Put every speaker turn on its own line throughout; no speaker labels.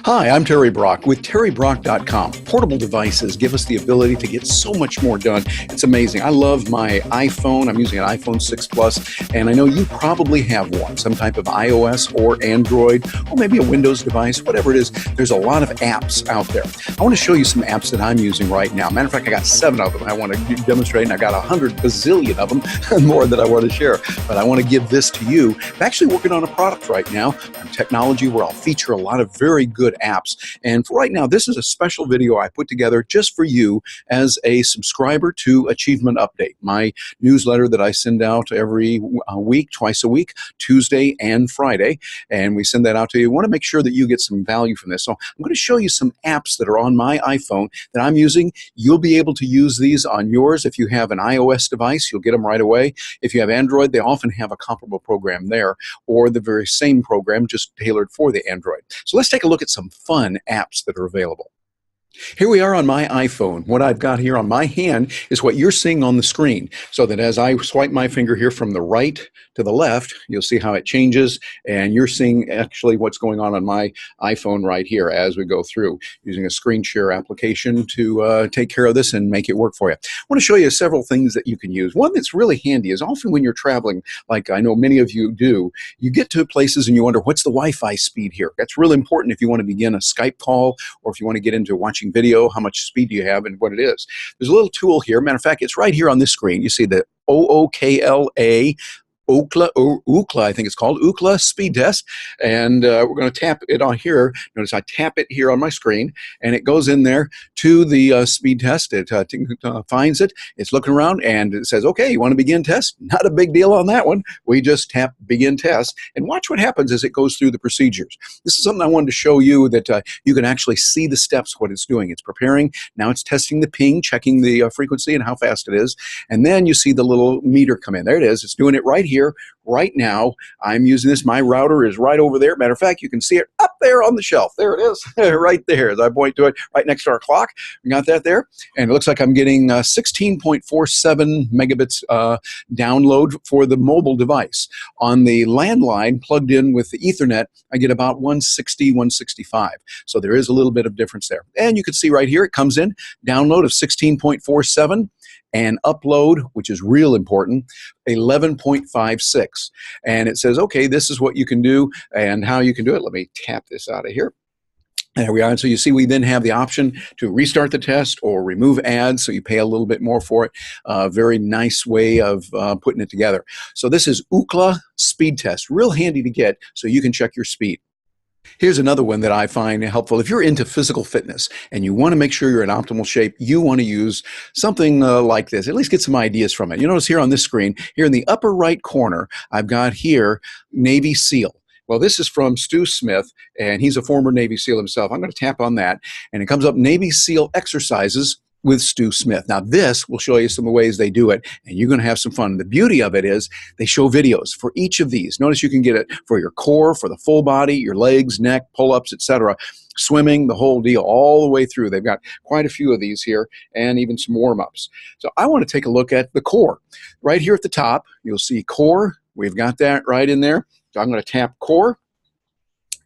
Hi, I'm Terry Brock with terrybrock.com. Portable devices give us the ability to get so much more done. It's amazing. I love my iPhone. I'm using an iPhone 6 Plus, and I know you probably have one, some type of iOS or Android, or maybe a Windows device, whatever it is. There's a lot of apps out there. I want to show you some apps that I'm using right now. Matter of fact, I got 7 of them I want to demonstrate, and I got 100 bazillion of them, more that I want to share. But I want to give this to you. I'm actually working on a product right now on technology where I'll feature a lot of very good apps. And for right now, this is a special video I put together just for you as a subscriber to Achievement Update, my newsletter that I send out every week, twice a week, Tuesday and Friday. And we send that out to you. I want to make sure that you get some value from this. So I'm going to show you some apps that are on my iPhone that I'm using. You'll be able to use these on yours. If you have an iOS device, you'll get them right away. If you have Android, they often have a comparable program there, or the very same program just tailored for the Android. So let's take a look at some fun apps that are available. Here we are on my iPhone. What I've got here on my hand is what you're seeing on the screen. So that as I swipe my finger here from the right to the left, you'll see how it changes, and you're seeing actually what's going on my iPhone right here as we go through, using a screen share application to take care of this and make it work for you. I want to show you several things that you can use. One that's really handy is often when you're traveling, like I know many of you do, you get to places and you wonder, what's the Wi-Fi speed here? That's really important if you want to begin a Skype call, or if you want to get into watching video, how much speed do you have and what it is. There's a little tool here. Matter of fact, it's right here on this screen. You see the OOKLA, Ookla, I think it's called, Ookla speed test. And we're going to tap it on here. Notice I tap it here on my screen, and it goes in there to the speed test. It finds it. It's looking around, and it says, okay, you want to begin test? Not a big deal on that one. We just tap begin test, and watch what happens as it goes through the procedures. This is something I wanted to show you, that you can actually see the steps, what it's doing. It's preparing. Now it's testing the ping, checking the frequency and how fast it is. And then you see the little meter come in. There it is. It's doing it right here. Right now, I'm using this. My router is right over there. Matter of fact, you can see it up there on the shelf. There it is, right there. As I point to it, right next to our clock. We got that there. And it looks like I'm getting 16.47 megabits download for the mobile device. On the landline, plugged in with the Ethernet, I get about 160, 165. So there is a little bit of difference there. And you can see right here, it comes in, download of 16.47. And upload, which is real important, 11.56. And it says, okay, this is what you can do and how you can do it. Let me tap this out of here. There we are. And so you see we then have the option to restart the test or remove ads, so you pay a little bit more for it. Very nice way of putting it together. So this is Ookla Speed Test. Real handy to get so you can check your speed. Here's another one that I find helpful. If you're into physical fitness and you want to make sure you're in optimal shape, you want to use something like this. At least get some ideas from it. You notice here on this screen, here in the upper right corner, I've got here Navy SEAL. Well, this is from Stu Smith, and he's a former Navy SEAL himself. I'm going to tap on that, and it comes up Navy SEAL exercises with Stu Smith. Now, this will show you some of the ways they do it, and you're going to have some fun. The beauty of it is they show videos for each of these. Notice you can get it for your core, for the full body, your legs, neck, pull-ups, etc., swimming, the whole deal, all the way through. They've got quite a few of these here, and even some warm-ups. So I want to take a look at the core. Right here at the top, you'll see core. We've got that right in there. So I'm going to tap core.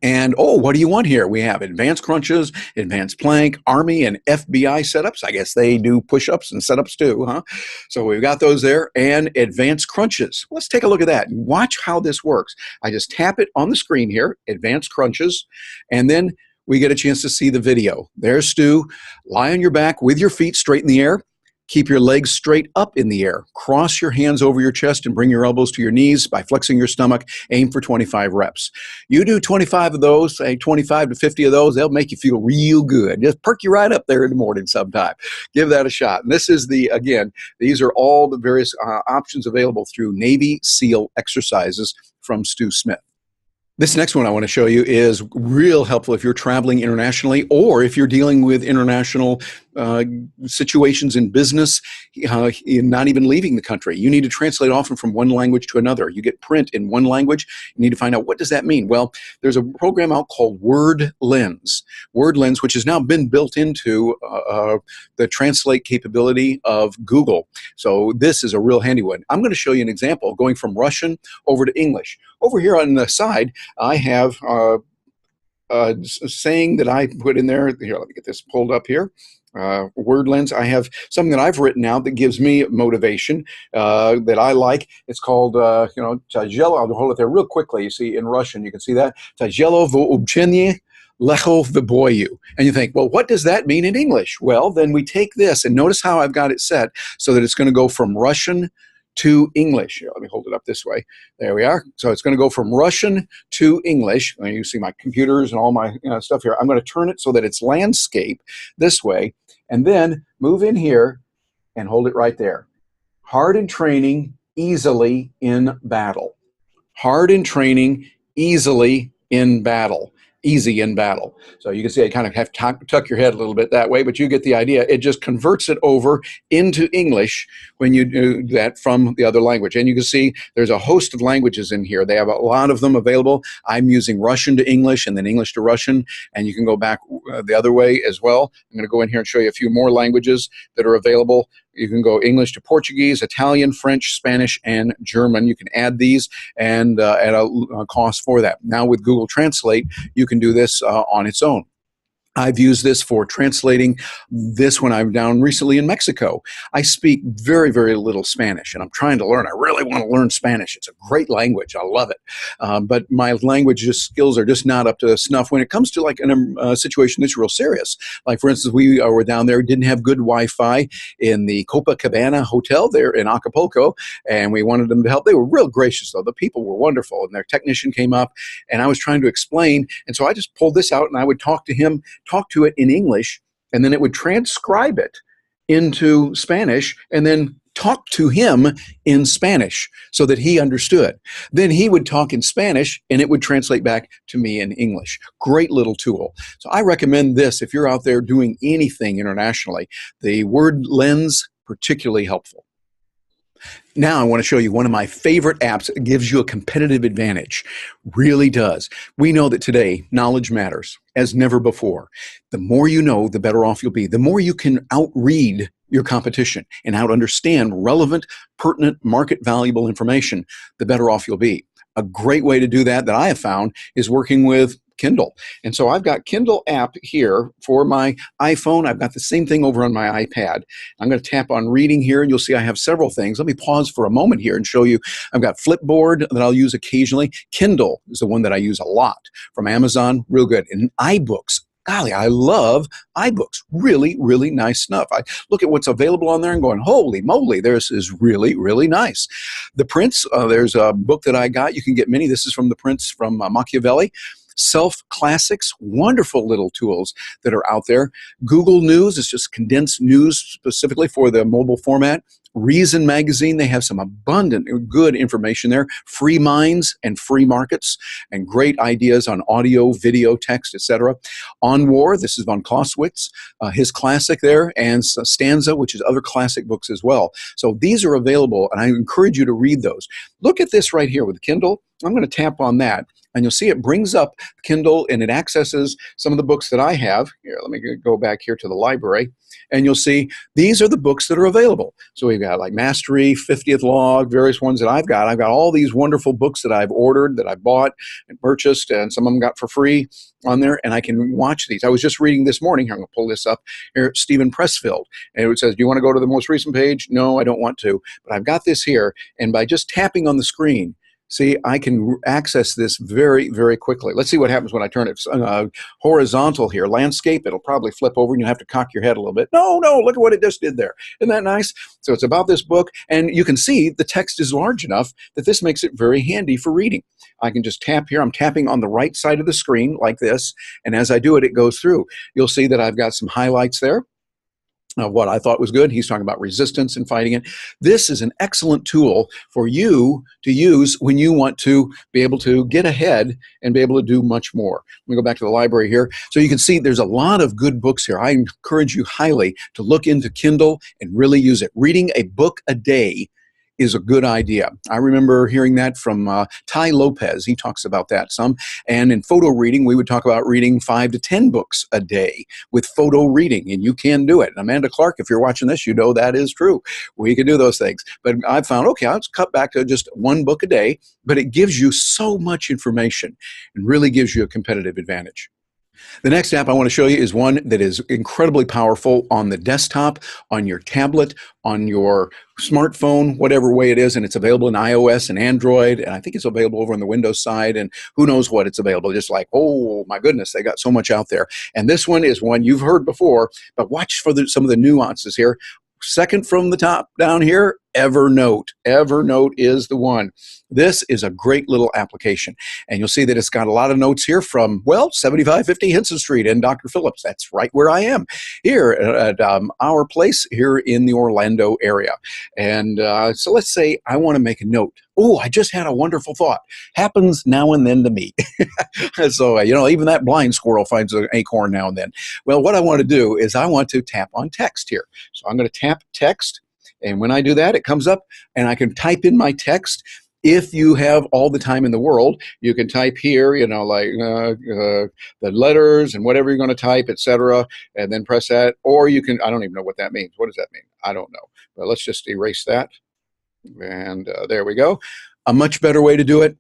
And, oh, what do you want here? We have advanced crunches, advanced plank, Army and FBI setups. I guess they do push-ups and setups too, huh? So we've got those there, and advanced crunches. Let's take a look at that and watch how this works. I just tap it on the screen here, advanced crunches, and then we get a chance to see the video. There's Stu. Lie on your back with your feet straight in the air. Keep your legs straight up in the air. Cross your hands over your chest and bring your elbows to your knees by flexing your stomach. Aim for 25 reps. You do 25 of those, say 25 to 50 of those, they'll make you feel real good. Just perk you right up there in the morning sometime. Give that a shot. And this is again, these are all the various options available through Navy SEAL exercises from Stu Smith. This next one I want to show you is real helpful if you're traveling internationally, or if you're dealing with international situations in business, not even leaving the country. You need to translate often from one language to another. You get print in one language. You need to find out, what does that mean? Well, there's a program out called WordLens. WordLens, which has now been built into the translate capability of Google. So this is a real handy one. I'm going to show you an example going from Russian over to English. Over here on the side, I have saying that I put in there. Here, let me get this pulled up here. Word lens. I have something that I've written out that gives me motivation that I like. It's called, Tajelo. I'll hold it there real quickly. You see, in Russian, you can see that. Tajelo vo ubchenie lecho vboyu. And you think, well, what does that mean in English? Well, then we take this, and notice how I've got it set so that it's going to go from Russian to English. Here, let me hold it up this way. There we are. So it's going to go from Russian to English. And you see my computers and all my stuff here. I'm going to turn it so that it's landscape this way, and then move in here and hold it right there. Hard in training, easily in battle. Hard in training, easily in battle. Easy in battle. So you can see I kind of have to tuck your head a little bit that way, but you get the idea. It just converts it over into English when you do that from the other language. And you can see there's a host of languages in here. They have a lot of them available. I'm using Russian to English and then English to Russian, and you can go back the other way as well. I'm going to go in here and show you a few more languages that are available. You can go English to Portuguese, Italian, French, Spanish, and German. You can add these and at a cost for that. Now with Google Translate, you can do this on its own. I've used this for translating this when I'm down recently in Mexico. I speak very, very little Spanish, and I'm trying to learn. I really want to learn Spanish. It's a great language. I love it. But my language skills are just not up to snuff when it comes to like a situation that's real serious. Like, for instance, we were down there, didn't have good Wi-Fi in the Copacabana Hotel there in Acapulco, and we wanted them to help. They were real gracious, though. The people were wonderful, and their technician came up, and I was trying to explain, and so I just pulled this out, and I would talk to it in English, and then it would transcribe it into Spanish and then talk to him in Spanish so that he understood. Then he would talk in Spanish and it would translate back to me in English. Great little tool. So I recommend this if you're out there doing anything internationally. The word lens, particularly helpful. Now I want to show you one of my favorite apps that gives you a competitive advantage. Really does. We know that today knowledge matters as never before. The more you know, the better off you'll be. The more you can outread your competition and out-understand relevant, pertinent, market valuable information, the better off you'll be. A great way to do that I have found is working with Kindle. And so I've got Kindle app here for my iPhone. I've got the same thing over on my iPad. I'm going to tap on reading here, and you'll see I have several things. Let me pause for a moment here and show you. I've got Flipboard that I'll use occasionally. Kindle is the one that I use a lot from Amazon. Real good. And iBooks. Golly, I love iBooks. Really, really nice stuff. I look at what's available on there and going, holy moly, this is really, really nice. The prints, there's a book that I got. You can get many. This is from the prints from Machiavelli. Self-classics, wonderful little tools that are out there. Google News is just condensed news specifically for the mobile format. Reason Magazine, they have some abundant, good information there. Free Minds and Free Markets, and great ideas on audio, video, text, etc. On War, this is von Clausewitz, his classic there, and Stanza, which is other classic books as well. So these are available, and I encourage you to read those. Look at this right here with Kindle. I'm going to tap on that, and you'll see it brings up Kindle, and it accesses some of the books that I have. Here, let me go back here to the library, and you'll see these are the books that are available. So we've got like Mastery, 50th Law, various ones that I've got. I've got all these wonderful books that I've ordered, that I bought and purchased, and some of them got for free on there, and I can watch these. I was just reading this morning, I'm going to pull this up here, Stephen Pressfield, and it says, do you want to go to the most recent page? No, I don't want to, but I've got this here, and by just tapping on the screen, see, I can access this very, very quickly. Let's see what happens when I turn it horizontal here. Landscape, it'll probably flip over and you'll have to cock your head a little bit. No, look at what it just did there. Isn't that nice? So it's about this book, and you can see the text is large enough that this makes it very handy for reading. I can just tap here. I'm tapping on the right side of the screen like this, and as I do it, it goes through. You'll see that I've got some highlights there. What I thought was good. He's talking about resistance and fighting it. This is an excellent tool for you to use when you want to be able to get ahead and be able to do much more. Let me go back to the library here. So you can see there's a lot of good books here. I encourage you highly to look into Kindle and really use it. Reading a book a day is a good idea. I remember hearing that from Ty Lopez. He talks about that some. And in photo reading, we would talk about reading 5 to 10 books a day with photo reading, and you can do it. And Amanda Clark, if you're watching this, you know that is true. We can do those things. But I've found, okay, I'll cut back to just 1 book a day, but it gives you so much information and really gives you a competitive advantage. The next app I want to show you is one that is incredibly powerful on the desktop, on your tablet, on your smartphone, whatever way it is, and it's available in iOS and Android, and I think it's available over on the Windows side, and who knows what it's available. Just like, oh my goodness, they got so much out there. And this one is one you've heard before, but watch for some of the nuances here. Second from the top down here, Evernote. Evernote is the one. This is a great little application. And you'll see that it's got a lot of notes here from, well, 7550 Hinson Street and Dr. Phillips. That's right where I am, here at our place here in the Orlando area. And so let's say I want to make a note. Oh, I just had a wonderful thought. Happens now and then to me. So, even that blind squirrel finds an acorn now and then. Well, what I want to do is I want to tap on text here. So I'm going to tap text. And when I do that, it comes up and I can type in my text. If you have all the time in the world, you can type here, the letters and whatever you're going to type, etc., and then press that. Or you can, I don't even know what that means. What does that mean? I don't know. But let's just erase that. And there we go. A much better way to do it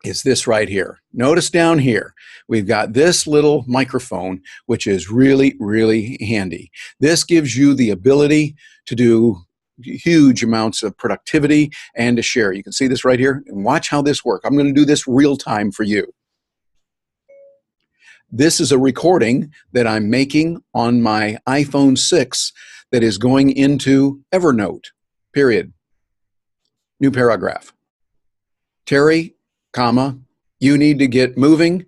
is this right here. Notice down here, we've got this little microphone, which is really, really handy. This gives you the ability to do huge amounts of productivity and to share. You can see this right here, and watch how this works. I'm going to do this real time for you. This is a recording that I'm making on my iPhone 6 that is going into Evernote, period. New paragraph. Terry, comma, you need to get moving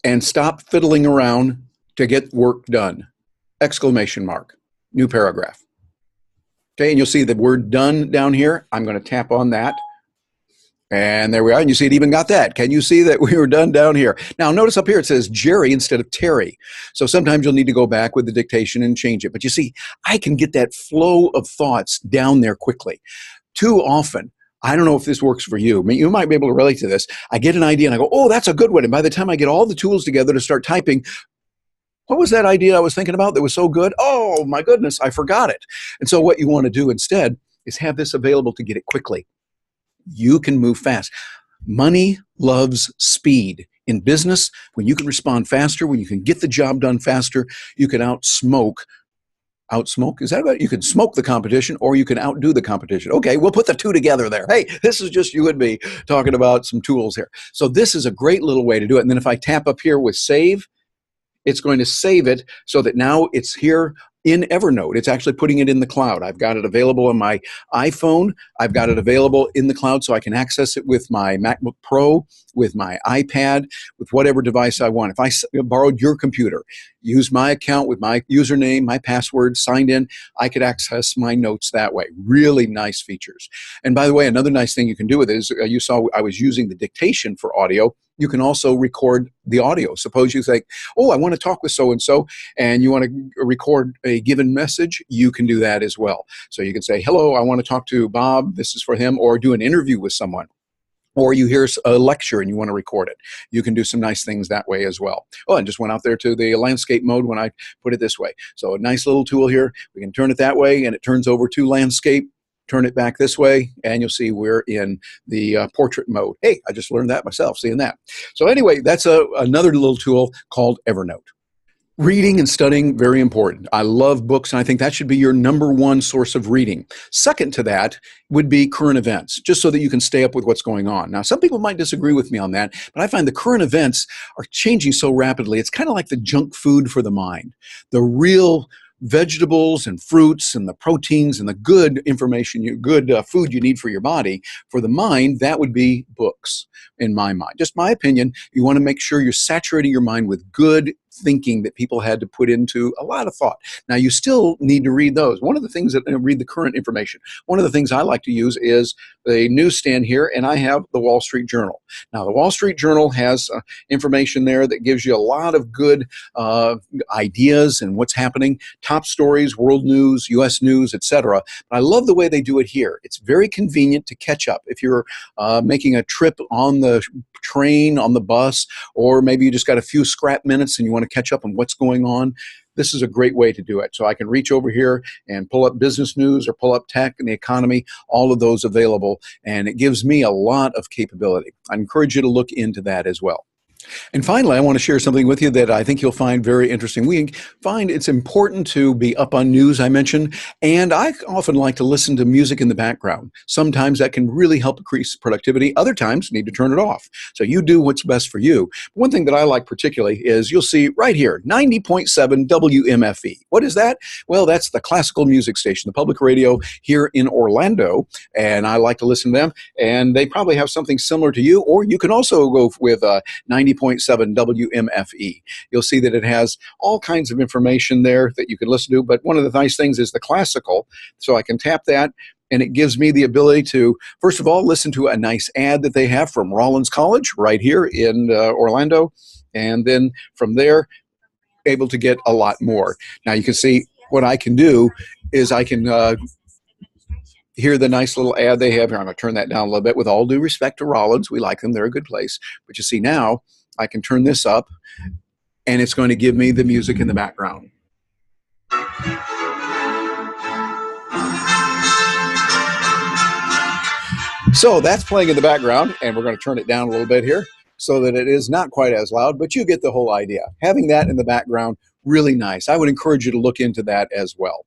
and stop fiddling around to get work done. Exclamation mark. New paragraph. Okay, and you'll see the word done down here. I'm going to tap on that. And there we are. And you see it even got that. Can you see that we were done down here? Now, notice up here it says Jerry instead of Terry. So sometimes you'll need to go back with the dictation and change it. But you see, I can get that flow of thoughts down there quickly. Too often, I don't know if this works for you. I mean, you might be able to relate to this. I get an idea and I go, oh, that's a good one. And by the time I get all the tools together to start typing, what was that idea I was thinking about that was so good? Oh, my goodness, I forgot it. And so what you want to do instead is have this available to get it quickly. You can move fast. Money loves speed. In business, when you can respond faster, when you can get the job done faster, you can outsmoke, is that right? You can smoke the competition or you can outdo the competition. Okay, we'll put the two together there. Hey, this is just you and me talking about some tools here. So this is a great little way to do it. And then if I tap up here with save, it's going to save it so that now it's here in Evernote. It's actually putting it in the cloud. I've got it available on my iPhone. I've got it available in the cloud so I can access it with my MacBook Pro, with my iPad, with whatever device I want. If I borrowed your computer, use my account with my username, my password, signed in, I could access my notes that way. Really nice features. And by the way, another nice thing you can do with it is you saw I was using the dictation for audio. You can also record the audio. Suppose you think, oh, I want to talk with so-and-so, and you want to record a given message, you can do that as well. So you can say, hello, I want to talk to Bob, this is for him, or do an interview with someone. Or you hear a lecture and you want to record it. You can do some nice things that way as well. Oh, and just went out there to the landscape mode when I put it this way. So a nice little tool here. We can turn it that way, and it turns over to landscape. Turn it back this way, and you'll see we're in the portrait mode. Hey, I just learned that myself, seeing that. So anyway, that's another little tool called Evernote. Reading and studying, very important. I love books, and I think that should be your number one source of reading. Second to that would be current events, just so that you can stay up with what's going on. Now, some people might disagree with me on that, but I find the current events are changing so rapidly. It's kind of like the junk food for the mind. The real vegetables and fruits and the proteins and the good information, good food you need for your body, for the mind, that would be books, in my mind. Just my opinion. You want to make sure you're saturating your mind with good thinking that people had to put into a lot of thought. Now, you still need to read those. One of the things that read the current information. One of the things I like to use is the newsstand here, and I have the Wall Street Journal. Now, the Wall Street Journal has information there that gives you a lot of good ideas and what's happening, top stories, world news, U.S. news, etc. But I love the way they do it here. It's very convenient to catch up. If you're making a trip on the train, on the bus, or maybe you just got a few scrap minutes and you want to catch up on what's going on, this is a great way to do it. So I can reach over here and pull up business news or pull up tech and the economy, all of those available, and it gives me a lot of capability. I encourage you to look into that as well. And finally, I want to share something with you that I think you'll find very interesting. We find it's important to be up on news, I mentioned, and I often like to listen to music in the background. Sometimes that can really help increase productivity. Other times, need to turn it off. So you do what's best for you. One thing that I like particularly is you'll see right here, 90.7 WMFE. What is that? Well, that's the classical music station, the public radio here in Orlando, and I like to listen to them, and they probably have something similar to you, or you can also go with 90.7 WMFE. You'll see that it has all kinds of information there that you can listen to, but one of the nice things is the classical, so I can tap that, and it gives me the ability to, first of all, listen to a nice ad that they have from Rollins College right here in Orlando, and then from there, able to get a lot more. Now you can see what I can do is I can hear the nice little ad they have here. I'm going to turn that down a little bit. With all due respect to Rollins, we like them. They're a good place. But you see now, I can turn this up, and it's going to give me the music in the background. So that's playing in the background, and we're going to turn it down a little bit here so that it is not quite as loud, but you get the whole idea. Having that in the background, really nice. I would encourage you to look into that as well.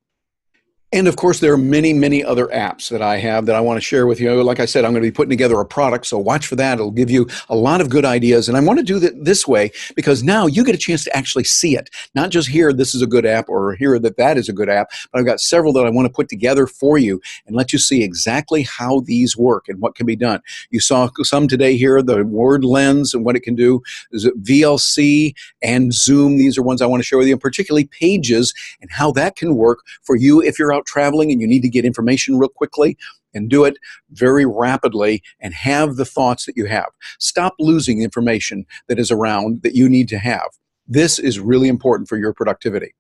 And of course, there are many, many other apps that I have that I want to share with you. Like I said, I'm going to be putting together a product, so watch for that. It'll give you a lot of good ideas. And I want to do that this way because now you get a chance to actually see it. Not just hear this is a good app or hear that is a good app, but I've got several that I want to put together for you and let you see exactly how these work and what can be done. You saw some today here, the word lens and what it can do. There's VLC and Zoom. These are ones I want to share with you, and particularly Pages and how that can work for you if you're out traveling and you need to get information real quickly, and do it very rapidly and have the thoughts that you have. Stop losing information that is around that you need to have. This is really important for your productivity.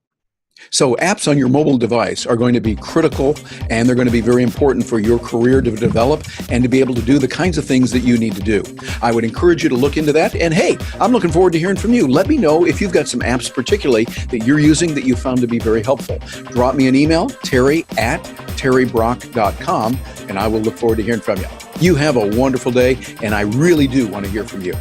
So apps on your mobile device are going to be critical, and they're going to be very important for your career to develop and to be able to do the kinds of things that you need to do. I would encourage you to look into that. And hey, I'm looking forward to hearing from you. Let me know if you've got some apps particularly that you're using that you found to be very helpful. Drop me an email, terry@terrybrock.com, and I will look forward to hearing from you. You have a wonderful day, and I really do want to hear from you.